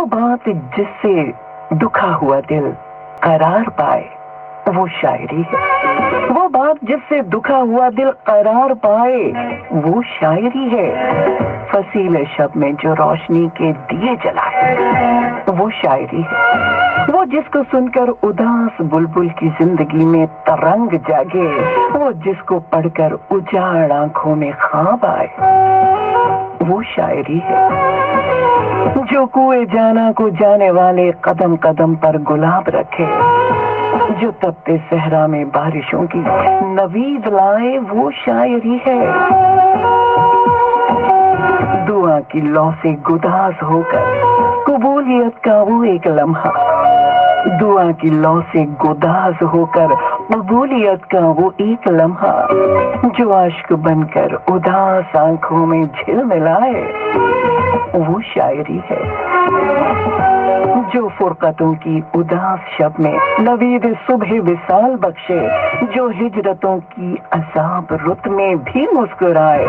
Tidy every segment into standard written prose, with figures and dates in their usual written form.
वो बात जिससे दुखा हुआ दिल करार पाए वो शायरी है। वो बात जिससे दुखा हुआ दिल करार पाए वो शायरी है। फसीले शब में जो रोशनी के दिए जलाए वो शायरी है। वो जिसको सुनकर उदास बुलबुल की जिंदगी में तरंग जागे, वो जिसको पढ़कर उजाड़ आंखों में ख्वाब आए वो शायरी है। जो कुएं जाना को जाने वाले कदम कदम पर गुलाब रखे, जो तपते सहरा में बारिशों की नवीद लाए वो शायरी है। दुआ की लौ से गुदास होकर कबूलियत का वो एक लम्हा, दुआ की लौ से गुदास होकर कबूलियत का वो एक लम्हा, जो आश्क बनकर उदास आंखों में झिलमिलाए वो शायरी है। जो फुरकतों की उदास शब में नवीद सुबह विसाल बख्शे, जो हिजरतों की अजाब रुत में भी मुस्कुराए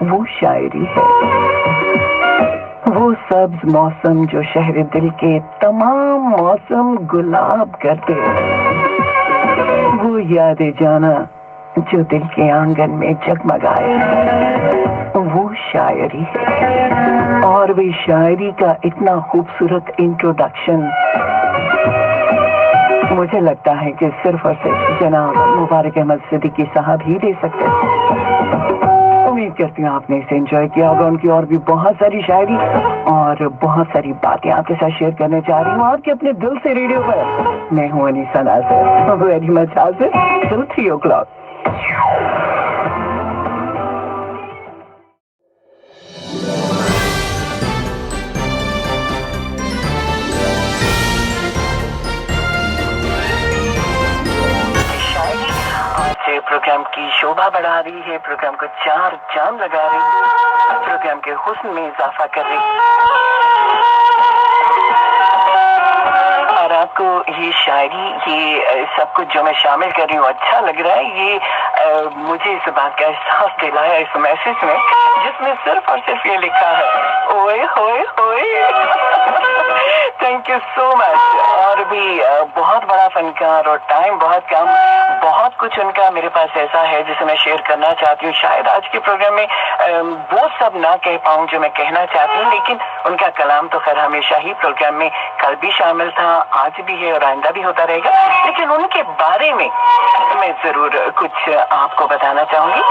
वो शायरी है। वो सब्ज मौसम जो शहर दिल के तमाम मौसम गुलाब कर दे, वो याद जाना जो दिल के आंगन में जगमगाए वो शायरी है। और भी शायरी का इतना खूबसूरत इंट्रोडक्शन मुझे लगता है कि सिर्फ और सिर्फ जनाब मुबारक अहमद सिद्दीकी साहब ही दे सकते हैं। उम्मीद करती हूँ आपने इसे एंजॉय किया होगा। उनकी और भी बहुत सारी शायरी और बहुत सारी बातें आपके साथ शेयर करने जा रही हूँ आपके अपने दिल से रेडियो पर। मैं हूँ अनीसा नाज़िर, वेरी मच हाजिर till 3 o'clock। प्रोग्राम की शोभा बढ़ा रही है, प्रोग्राम को चार चांद लगा रही है, प्रोग्राम के हुस्न में इजाफा कर रही है। और आपको ये शायरी, ये सब कुछ जो मैं शामिल कर रही हूँ अच्छा लग रहा है। ये मुझे इस बात का एहसास दिलाया इस मैसेज में, जिसमें सिर्फ और सिर्फ ये लिखा है ओए होए होए। Thank you so much. और भी बहुत बड़ा फनकार और टाइम बहुत कम, बहुत कुछ उनका मेरे पास ऐसा है जिसे मैं शेयर करना चाहती हूँ। शायद आज के प्रोग्राम में वो सब ना कह पाऊँ जो मैं कहना चाहती हूँ, लेकिन उनका कलाम तो खैर हमेशा ही प्रोग्राम में कल भी शामिल था, आज भी है और आइंदा भी होता रहेगा। लेकिन उनके बारे में मैं जरूर कुछ आपको बताना चाहूंगी।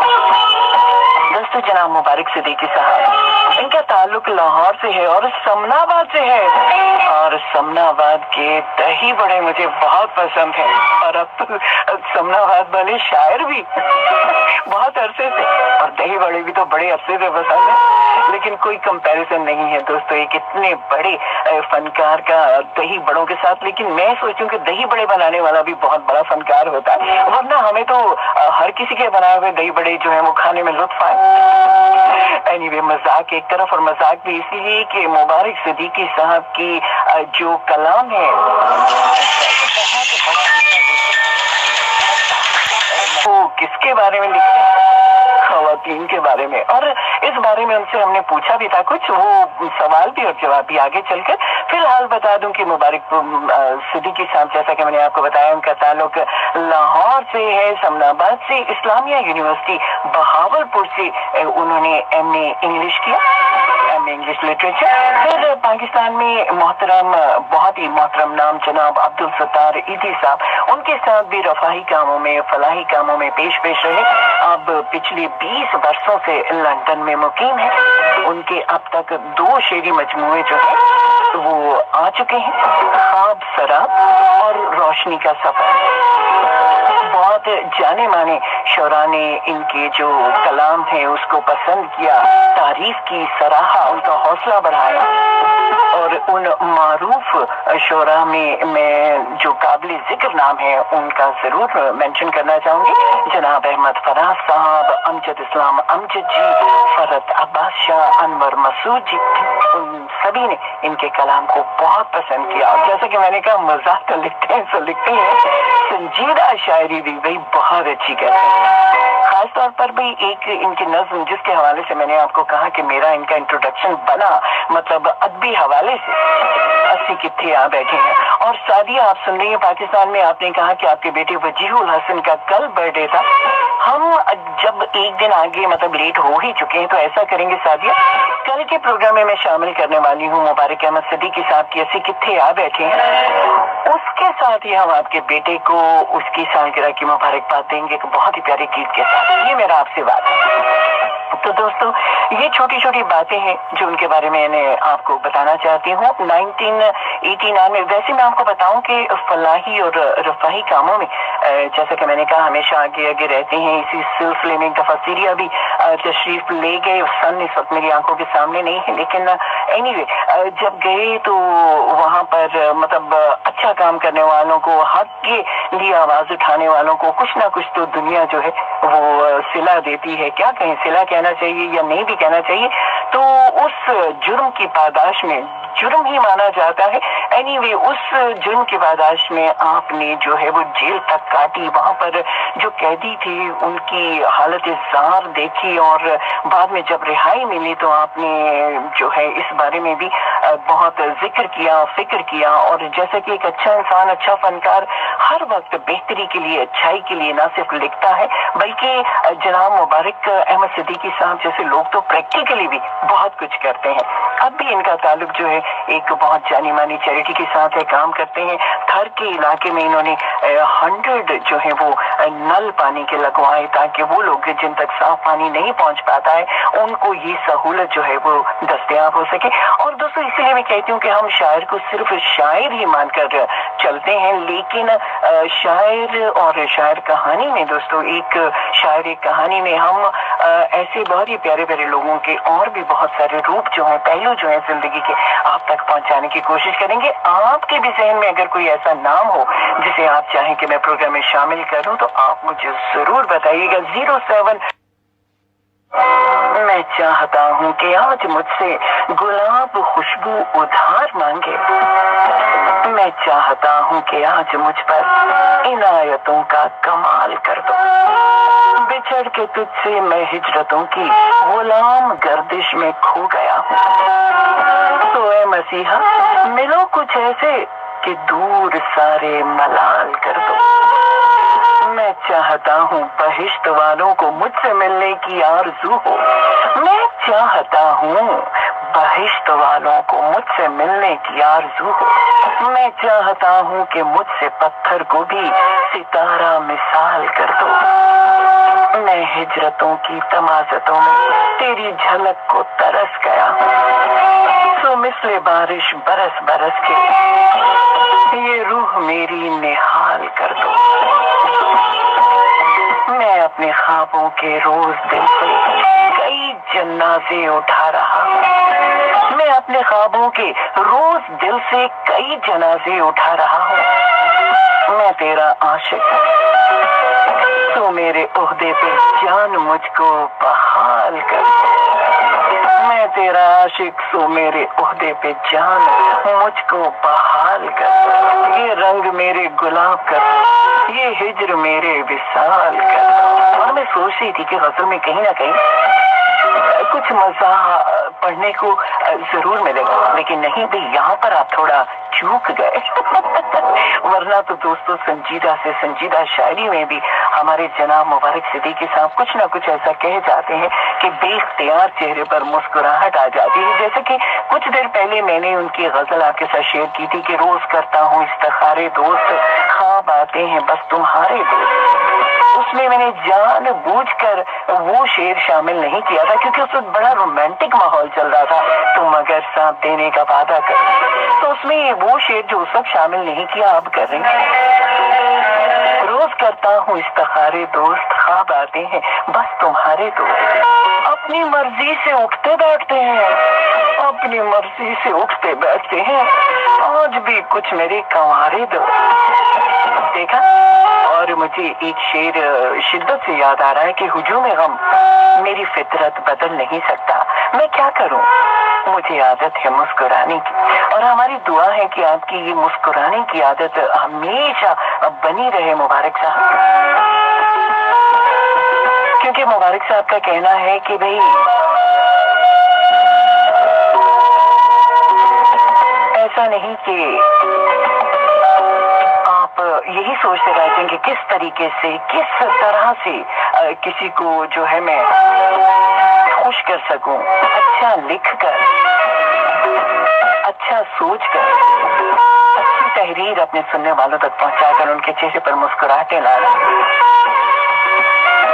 दोस्तों, जनाब मुबारक सिद्दीकी साहब, इनका ताल्लुक लाहौर से है और समनाबाद से है। और समनाबाद के दही बड़े मुझे बहुत पसंद हैं। और अब तो समनाबाद वाले शायर भी बहुत अरसे से, और दही बड़े भी तो बड़े अरसे से पसंद है। लेकिन कोई कंपैरिजन नहीं है दोस्तों एक इतने बड़े फनकार का दही बड़ों के साथ। लेकिन मैं सोचूं कि दही बड़े बनाने वाला भी बहुत बड़ा फनकार होता है, वरना हमें तो हर किसी के बनाए हुए दही बड़े जो है वो खाने में लुत्फ आए। एनीवे, मजाक एक तरफ, और मजाक भी इसीलिए कि मुबारक सिद्दीकी साहब की जो कलाम है वो किसके बारे में लिखते हैं? खवातीन के बारे में। और इस बारे में उनसे हमने पूछा भी था कुछ, वो सवाल भी और जवाब भी आगे चलकर। फिलहाल बता दूं कि मुबारक सिद्दीकी साहब, जैसा कि मैंने आपको बताया, उनका ताल्लुक लाहौर से है, समनाबाद से। इस्लामिया यूनिवर्सिटी बहावलपुर से उन्होंने एमए इंग्लिश किया, एमए इंग्लिश लिटरेचर। फिर पाकिस्तान में मोहतरम, बहुत ही मोहतरम नाम जनाब अब्दुल सत्तार ईदी साहब, उनके साथ भी रफाही कामों में, फलाही कामों में पेश रहे। अब पिछले 20 वर्षों से लंदन में मुकीम है। उनके अब तक 2 शेरी मजमूए जो है वो आ चुके हैं, ख्वाब सराब और रोशनी का सफर। बहुत जाने माने शोरा ने इनके जो कलाम है उसको पसंद किया, तारीफ की, सराहा, उनका हौसला बढ़ाया। और उन मारूफ शोरा में मैं जो काबिल जिक्र नाम है उनका जरूर मेंशन करना चाहूंगी। जनाब अहमद फराज साहब, अमजद इस्लाम अमजद जी, फरत अब्बास शाह, अनवर मसूद जी, उन सभी ने इनके कलाम को बहुत पसंद किया। और जैसा कि मैंने कहा, मजाक तो लिखते हैं सो लिखते हैं, संजीदा शायरी भी भाई बहुत अच्छी करते हैं। खास तौर पर भी एक इनकी नज्म जिसके हवाले से मैंने आपको कहा कि मेरा इनका इंट्रोडक्शन बना, मतलब अदबी हवाले से, अस्सी कितने आ बैठे हैं। और सादिया आप सुन रही हैं पाकिस्तान में, आपने कहा कि आपके बेटे वजीहुल हसन का कल बर्थडे था। हम जब एक दिन आगे मतलब लेट हो ही चुके हैं तो ऐसा करेंगे सादिया, कल के प्रोग्राम में मैं शामिल करने वाली हूँ मुबारक अहमद सिद्दीकी साहब की अस्सी कितने आ बैठे हैं, उसके साथ ही हम आपके बेटे को उसकी सालगिरह की मुबारकबाद देंगे एक बहुत ही प्यारे गीत के साथ। ये मेरा आपसे बात है। तो दोस्तों, ये छोटी छोटी बातें हैं जो उनके बारे में मैं आपको बताना चाहती हूँ। 1989 में, वैसे मैं आपको बताऊं कि फलाही और रफाही कामों में जैसा कि मैंने कहा हमेशा आगे आगे रहते हैं। इसी सिलसिले में एक दफा सीरिया भी तशरीफ ले गए। सन इस वक्त मेरी आंखों के सामने नहीं है, लेकिन एनीवे जब गए तो वहां पर मतलब अच्छा काम करने वालों को, हक के लिए आवाज उठाने वालों को कुछ ना कुछ तो दुनिया जो है वो सिला देती है। क्या कहें, सिला कहना चाहिए या नहीं भी कहना चाहिए। तो उस जुर्म की पादाश में, जुर्म ही माना जाता है एनीवे, उस जुर्म की पादाश में आपने जो है वो जेल तक काटी। वहां पर जो कैदी थे उनकी हालत ज़ार देखी और बाद में जब रिहाई मिली तो आपने जो है इस बारे में भी बहुत जिक्र किया, फिक्र किया। और जैसा कि एक अच्छा इंसान, अच्छा फनकार हर वक्त बेहतरी के लिए, अच्छाई के लिए ना सिर्फ लिखता है बल्कि जनाब मुबारक अहमद सिद्दीकी साहब जैसे लोग तो प्रैक्टिकली भी बहुत कुछ करते हैं। अब भी इनका ताल्लुक जो है एक बहुत जानी मानी चैरिटी के साथ है, काम करते हैं। थर के इलाके में इन्होंने 100 जो है वो नल पानी के लगवाए ताकि वो लोग जिन तक साफ पानी नहीं पहुंच पाता है उनको ये सहूलत जो है वो दस्तयाब हो सके। और दोस्तों, इसलिए मैं कहती हूँ कि हम शायर को सिर्फ शायर ही मानकर चलते हैं, लेकिन शायर और शायर कहानी में दोस्तों, एक शायर एक कहानी में हम ऐसे बहुत ही प्यारे प्यारे लोगों के और भी बहुत सारे रूप जो हैं, पहलू जो हैं जिंदगी के, आप तक पहुंचाने की कोशिश करेंगे। आपके भी जहन में अगर कोई ऐसा नाम हो जिसे आप चाहें कि मैं प्रोग्राम में शामिल करूं तो आप मुझे जरूर बताइएगा। 07 मैं चाहता हूँ कि आज मुझसे गुलाब खुशबू उधार मांगे। मैं चाहता हूँ कि आज मुझ पर इनायतों का कमाल कर दो। बिछड़ के तुझसे मैं हिजरतों की गुलाम गर्दिश में खो गया हूँ। तो ऐ मसीहा मिलो कुछ ऐसे कि दूर सारे मलाल कर दो। मैं चाहता हूँ बहिश्त वालों को मुझसे मिलने की आरज़ू हो। मैं चाहता हूँ बहिश्त वालों को मुझसे मिलने की आरज़ू हो। मैं चाहता हूँ कि मुझसे पत्थर को भी सितारा मिसाल कर दो। मैं हिजरतों की तमाज़तों में तेरी झलक को तरस गया हूँ। सो मिसले बारिश बरस बरस के ये रूह मेरी निहाल कर दो। मैं अपने ख्वाबों के रोज दिल से कई जनाजे उठा रहा हूँ। मैं अपने ख्वाबों के रोज दिल से कई जनाजे उठा रहा हूँ। मैं तेरा आशिक तो मेरे ओहदे पे जान मुझको बहाल कर। मैं तेरा आशिक सो मेरे ओहदे पे जान मुझको बहाल कर। ये रंग मेरे गुलाब कर, ये हिजर मेरे विसाल कर। और मैं सोच रही थी कि गजल में कहीं ना कहीं कुछ मजा पढ़ने को जरूर मिलेगा, लेकिन नहीं भी, यहाँ पर आप थोड़ा चूक गए। वरना तो दोस्तों संजीदा से संजीदा शायरी में भी हमारे जनाब मुबारक सिद्दीकी साहब कुछ ना कुछ ऐसा कह जाते हैं कि बेख्तियार चेहरे पर मुस्कुराहट आ जाती है। जैसे कि कुछ देर पहले मैंने उनकी गजल आपके साथ शेयर की थी कि रोज करता हूँ इफ्तिखारे दोस्त, ख्वाब आते हैं बस तुम्हारे दोस्त। उसमें मैंने जानबूझकर वो शेर शामिल नहीं किया था क्योंकि उस वक्त बड़ा रोमांटिक माहौल चल रहा था। तुम अगर साथ देने का वादा कर, तो उसमें वो शेर जो उस वक्त शामिल नहीं किया अब कर रहे हैं। रोज करता हूँ इफ्तिखारे दोस्त, ख्वाब आते हैं बस तुम्हारे दोस्त। अपनी मर्जी से उठते बैठते हैं, अपनी मर्जी से उठते बैठते हैं, आज भी कुछ मेरे कंवारे दोस्त। देखा। और मुझे एक शेर शिद्दत से याद आ रहा है कि हुजूम गम मेरी फितरत बदल नहीं सकता, मैं क्या करूं, मुझे आदत है मुस्कुराने की। और हमारी दुआ है कि आपकी ये मुस्कुराने की आदत हमेशा बनी रहे मुबारक साहब, क्योंकि मुबारक साहब का कहना है कि भाई ऐसा नहीं कि आप यही सोचते रहते हैं कि किस तरीके से किस तरह से किसी को जो है मैं खुश कर सकूं, अच्छा लिख कर, अच्छा सोच कर, अच्छी तहरीर अपने सुनने वालों तक पहुंचाकर उनके चेहरे पर मुस्कुराहटें लाना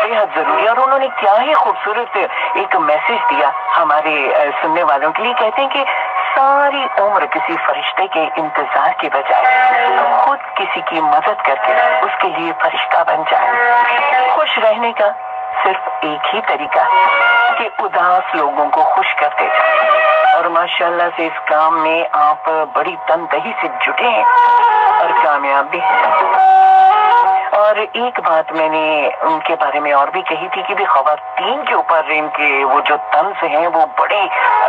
बेहद जरूरी। और उन्होंने क्या ही खूबसूरत एक मैसेज दिया हमारे सुनने वालों के लिए। कहते हैं कि सारी उम्र किसी फरिश्ते के इंतजार के बजाय खुद किसी की मदद करके उसके लिए फरिश्ता बन जाए। खुश रहने का सिर्फ एक ही तरीका है कि उदास लोगों को खुश करते जाए। और माशाल्लाह से इस काम में आप बड़ी तनदही से जुटे हैं और कामयाब भी हैं। और एक बात मैंने उनके बारे में और भी कही थी कि भी खवातीन के ऊपर इनके वो जो तंज हैं वो बड़े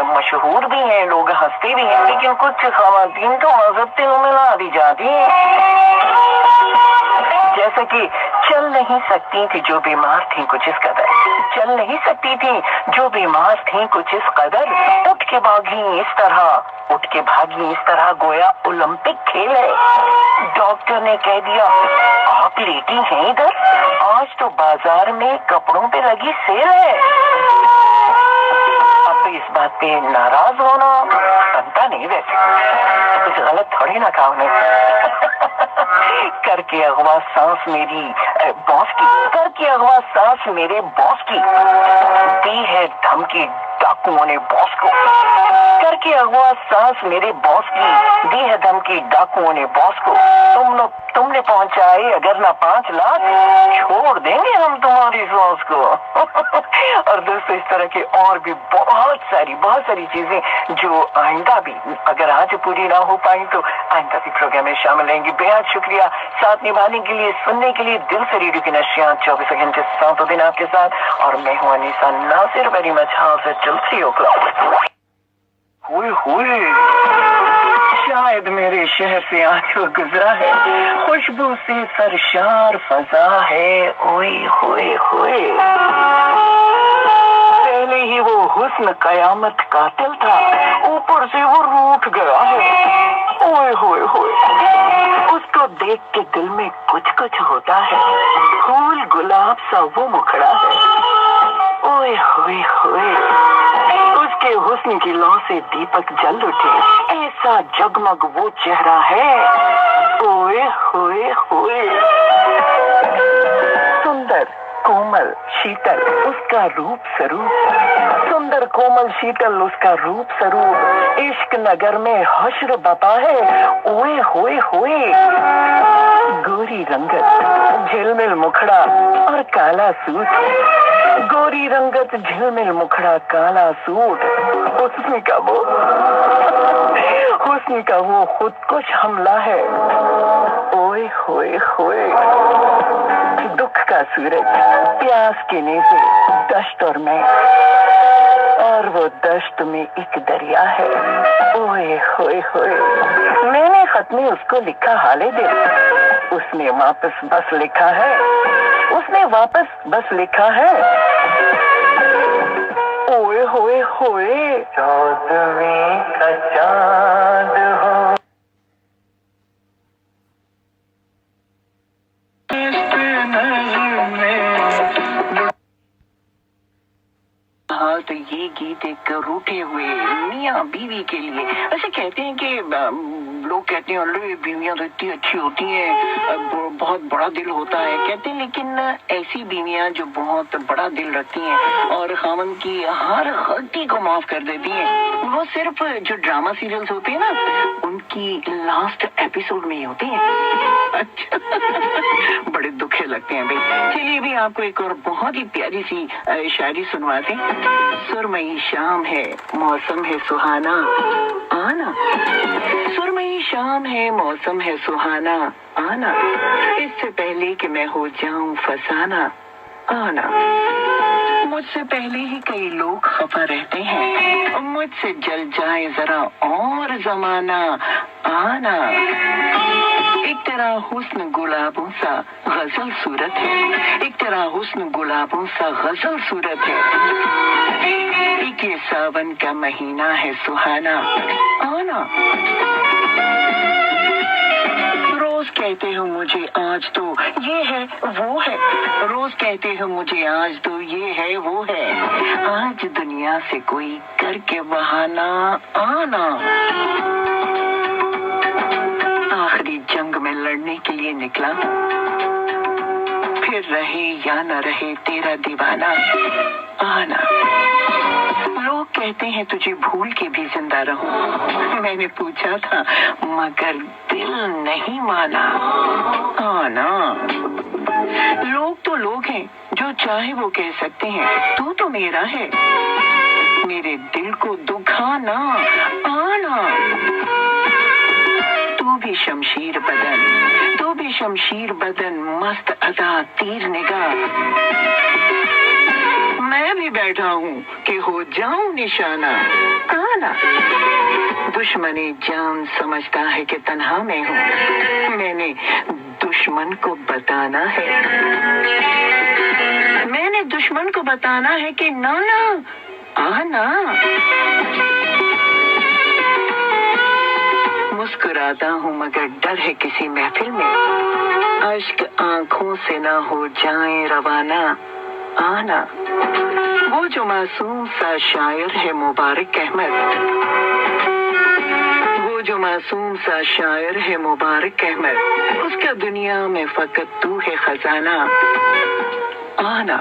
मशहूर भी हैं, लोग हंसते भी हैं, लेकिन कुछ खवातीन तो मजहब में ला दी जाती हैं। जैसे कि चल नहीं सकती थी जो बीमार थी कुछ इस कदर, चल नहीं सकती थी जो बीमार थी कुछ इस कदर, उठ के भागी इस तरह, उठ के भागी इस तरह गोया ओलंपिक खेल है। डॉक्टर ने कह दिया आप लेटी हैं इधर, आज तो बाजार में कपड़ों पे लगी सेल है। अब इस बात पे नाराज होना बनता नहीं, वैसे कुछ गलत थोड़ी ना कहा उन्हें। करके अगवा सांस मेरी बॉस की, करके अगवा सांस मेरे बॉस की, दी है धमकी डाकुओं ने बॉस को, करके अगवा सांस मेरे बॉस की, दी है धमकी डाकुओं ने बॉस को। तुमने पहुंचाए अगर ना 5 लाख, छोड़ देंगे हम तुम्हारी सांस को। और दोस्तों इस तरह की और भी बहुत सारी चीजें जो आइंदा भी अगर आज पूरी ना हो पाई तो आइंदा भी प्रोग्राम में शामिल रहेंगी। बेहद शुक्रिया साथ निभाने के लिए, सुनने के लिए। दिल से रेडियो की नशियात 24 घंटे 7 दिन आपके साथ, और मैं हूं Anisa Nasir. Very much house चलती हो क्लास। हुए शायद मेरे शहर से आज वो गुजरा है, खुशबू से सरशार फजा है। ओए होए होए, पहले ही वो हुस्न कयामत कातिल था, ऊपर से वो रूठ गया है। ओए होए होए, उसको देख के दिल में कुछ कुछ होता है, फूल गुलाब सा वो मुखड़ा है। ओए होए होए, उसके हुस्न की लौ से दीपक जल उठे, ऐसा जगमग वो चेहरा है। ओए होए होए, सुंदर कोमल शीतल उसका रूप स्वरूप, सुंदर कोमल शीतल उसका रूप स्वरूप, इश्क नगर में हश्र बपा है। ओए होए होए, गोरी रंगत झिलमिल मुखड़ा और काला सूट, गोरी रंगत झिलमिल मुखड़ा काला सूट, हुस्न का वो खुदकुश हमला है। ओए होए होए, दुख का सूरज प्यास के नेज़े दश्त और मैं, और वो दश्त में एक दरिया है। ओए होए होए, मैंने खत में उसको लिखा हाले दिल, उसने वापस बस लिखा है, उसने वापस बस लिखा है। ओए होए होए, चौदहवीं का चांद हो, हाँ तो ये गीत एक रूठे हुए मियाँ बीवी के लिए। वैसे कहते हैं कि लोग कहते हैं अरे बीवियां तो इतनी अच्छी होती हैं, बहुत बड़ा दिल होता है कहते हैं, लेकिन ऐसी बीवियां जो बहुत बड़ा दिल रखती हैं और खामन की हर गलती को माफ कर देती हैं, वो सिर्फ जो ड्रामा सीरियल्स होते हैं ना उनकी लास्ट एपिसोड में ही होती हैं। अच्छा बड़े दुखे लगते हैं भाई। चलिए भी आपको एक और बहुत ही प्यारी सी शायरी सुनवाते हैं। सुरमई शाम है मौसम है सुहाना आना, सुरमई शाम है मौसम है सुहाना आना, इससे पहले कि मैं हो जाऊं फसाना आना। मुझसे पहले ही कई लोग खफा रहते हैं, मुझसे जल जाए जरा और जमाना आना। एक तेरा हुस्न गुलाबों सा गजल सूरत है, एक तेरा हुस्न गुलाबों सा गजल सूरत है। एक ये सावन का महीना है सुहाना आना। रोज कहते हो मुझे आज तो ये है वो है, रोज कहते हो मुझे आज तो ये है वो है। आज दुनिया से कोई करके बहाना आना। आखिरी जंग में लड़ने के लिए निकला, फिर रहे या न रहे तेरा दीवाना आना। लोग कहते हैं तुझे भूल के भी जिंदा रहूं, मैंने पूछा था मगर दिल नहीं माना आना। लोग तो लोग हैं, जो चाहे वो कह सकते हैं, तू तो मेरा है, मेरे दिल को दुखाना आना। तू भी शमशीर बदन, तू भी शमशीर बदन, मस्त अदा तीर निगाह। मैं भी बैठा हूँ कि हो जाऊं निशाना आना। दुश्मनी जान समझता है कि तन्हा मैं हूँ, मैंने दुश्मन को बताना है, मैंने दुश्मन को बताना है कि नाना आना। मुस्कुराता हूँ मगर डर है किसी महफिल में, अश्क आंखों से ना हो जाए रवाना आना। वो जो मासूम सा शायर है मुबारक अहमद, वो जो मासूम सा शायर है मुबारक अहमद, उसका दुनिया में फकत तू है खजाना आना।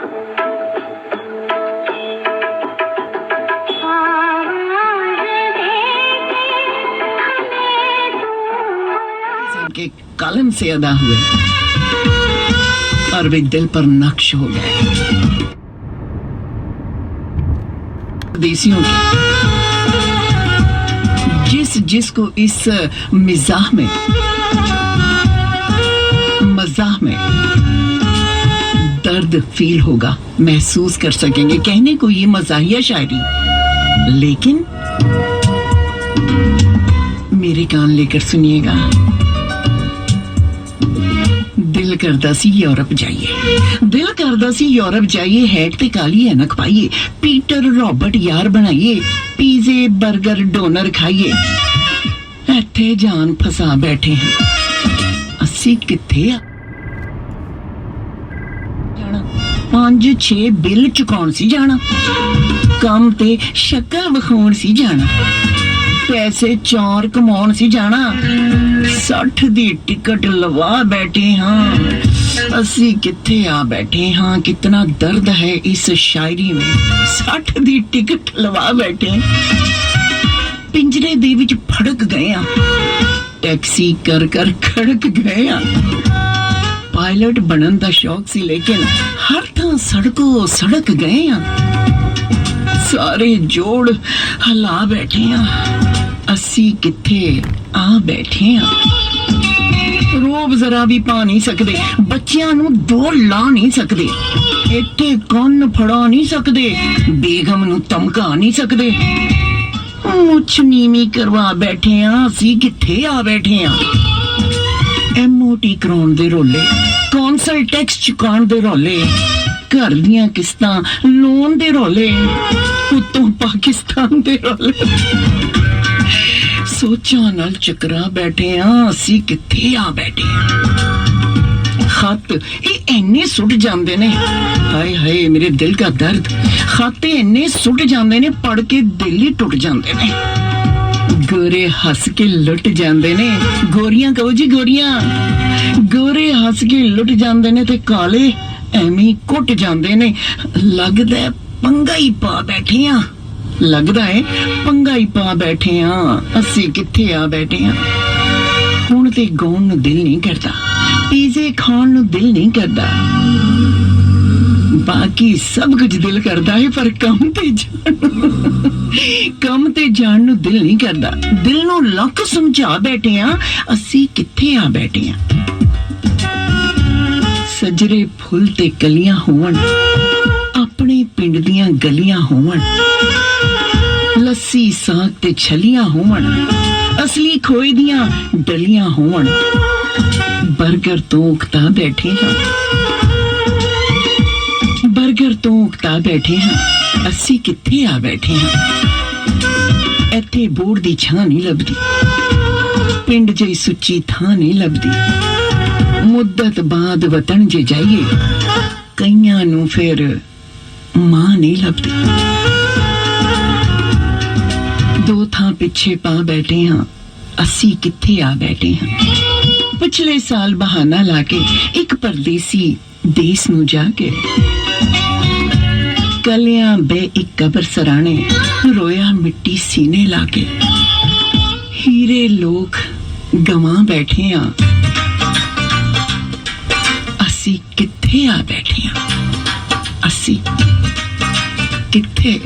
के कलम से अदा हुए और वे दिल पर नक्श हो गए। देसियों के जिसको इस मजाह में दर्द फील होगा, महसूस कर सकेंगे। कहने को ये मजाहिया शायरी, लेकिन मेरे कान लेकर सुनिएगा। दिल करदा सी यूरोप जाइए, दिल करदा सी यूरोप जाइए, हैट ते काली ऐनक पाइए, पीटर रॉबर्ट यार बनाइए, पिज़्ज़े बर्गर डोनर खाइए। इत्थे जान फसा बैठे हैं, अस्सी किथे आ? 5-6 बिल चुकाउण सी जाना, काम ते शक्ल विखाउण सी जाना, पैसे 4 कमाउण सी जाना। 60 दी टिकट लवा बैठे हाँ, असी किथे आ बैठे हाँ। कितना दर्द है इस शायरी में। 60 दी टिकट लवा बैठे, पिंजरे दे विच फड़क गए आ, टैक्सी कर कर खड़क गए आ। पायलट बनन दा शौक सी, लेकिन हर थां सड़कों सड़क गए आ। सारे जोड़ हला बैठे आ, असी किथे आ बैठे आ। रोब जरा भी पा नहीं सकते, बच्चियां नू दौड़ ला नहीं सकते, इत्थे कंन फड़ा नहीं सकते, बेगम नू धमका नहीं सकते। मुछ नीवी करवा बैठे आ, असी किथे आ बैठे आ। MOT कराउण दे रोले, कौंसल टैक्स चुकाउण दे रोले, घर दियां किस्तां लोन दे रोले, उत्तों पाकिस्तान दे रोले। सोचा नाल चकरा बैठे हाँ, असी किथे आ बैठे हाँ। खत ये इन्ने सुट जांदे ने, हाय हाय मेरे दिल का दर्द। खत इन्ने सुट जांदे ने, पढ़ के दिल ही टुट जांदे ने। गोरे हंस के लुट जांदे ने, गोरियां कहो जी गोरियां, गोरे हंस के लुट जांदे ने ते काले एवें कुट जांदे ने। लगदा है पंगा ही पा बैठे हाँ, लगदा है पंगा ही पा बैठे हाँ, असी किथे आ बैठे हाँ। हुण ते गाउण नूं दिल नहीं करदा, पिज़्ज़े खाण नूं दिल नहीं करदा, बाकी सब कुछ दिल करदा है, पर कम ते जाण नूं दिल नहीं करदा। दिल नूं लख समझा बैठे हाँ, असी किथे आ बैठे हाँ। सजरे फुल ते कलियां होवन, अपने पिंड ਪਿੰਡ ਦੀਆਂ ਗਲੀਆਂ ਹੋਵਣ, ਲੱਸੀ ਸਾਗ ਤੇ ਛਲੀਆਂ ਹੋਵਣ, ਅਸਲੀ ਖੋਏ ਦੀਆਂ ਡਲੀਆਂ ਹੋਵਣ। ਬਰਗਰ ਤੋਂ ਉਕਤਾ ਬੈਠੇ ਹਾਂ, ਬਰਗਰ ਤੋਂ ਉਕਤਾ ਬੈਠੇ ਹਾਂ, ਅਸੀਂ ਕਿੱਥੇ ਆ ਬੈਠੇ ਹਾਂ। ਇੱਥੇ ਬੋੜ ਦੀ ਛਾਂ ਨਹੀਂ ਲੱਭਦੀ, ਪਿੰਡ ਜਿਹੀ ਸੁੱਚੀ ਥਾਂ ਨਹੀਂ ਲੱਭਦੀ। ਮੁੱਦਤ ਬਾਅਦ ਵਤਨ ਜੇ ਜਾਈਏ, ਕਈਆਂ ਨੂੰ ਫਿਰ ਮਾਂ ਨਹੀਂ ਲੱਭਦੀ। ਦੋ ਥਾਂ ਪਿੱਛੇ ਪਾ ਬੈਠੇ ਹਾਂ, ਅਸੀਂ ਕਿੱਥੇ ਆ ਬੈਠੇ ਹਾਂ। ਪਿਛਲੇ ਸਾਲ ਬਹਾਨਾ ਲਾ ਕੇ ਇੱਕ ਪਰਦੇਸੀ ਦੇਸ ਨੂੰ ਜਾ ਕੇ ਕਲਿਆਂ ਬੇ ਇੱਕ ਕਬਰ ਸਰਾਣੇ ਰੋਇਆ ਮਿੱਟੀ ਸੀਨੇ ਲਾ ਕੇ। ਹੀਰੇ ਲੋਕ ਗਵਾਂ ਬੈਠੇ ਆ, ਅਸੀਂ ਕਿੱਥੇ ਆ ਬੈਠੇ ਆ, ਅਸੀਂ ਕਿੱਥੇ।